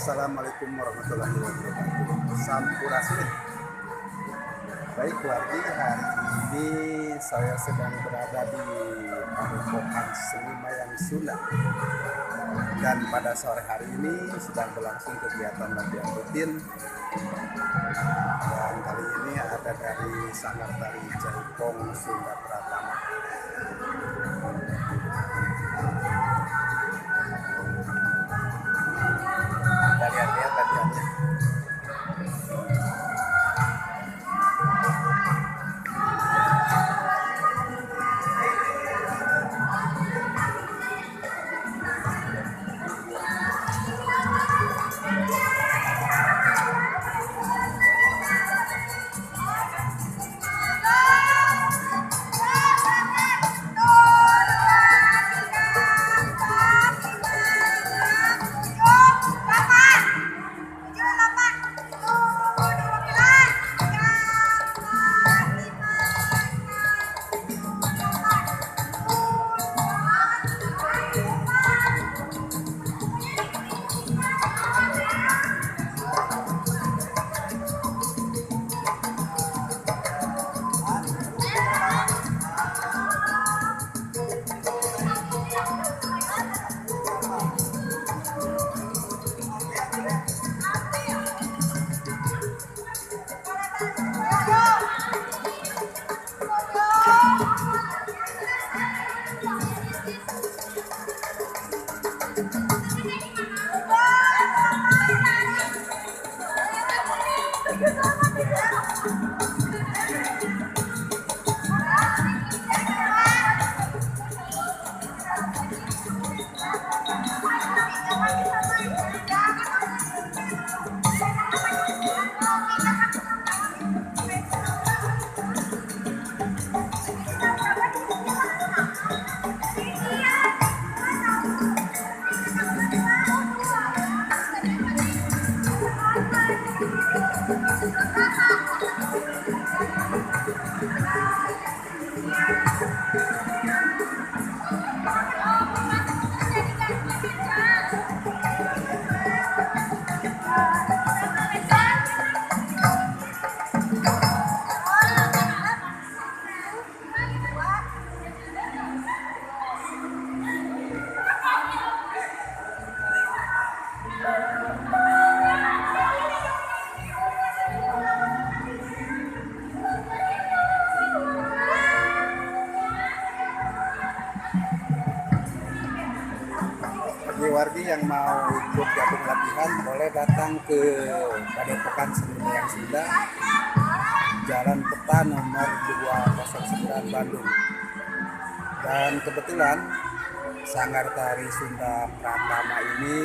Assalamualaikum warahmatullahi wabarakatuh. Sampurasun. Baik wargi, hari ini saya sedang berada di Padepokan Seni Mayang Sunda. Dan pada sore hari ini sedang berlangsung kegiatan latihan rutin. Dan kali ini ada dari Sanggar Tari Jaipong Sunda Pratama. Kita lihat-lihat latihannya. Bagi wargi yang mau ikut gabung latihan boleh datang ke Padepokan Seni Mayang Sunda, Jalan Peta nomor 209 Bandung. Dan kebetulan Sanggar Tari Sunda Pratama ini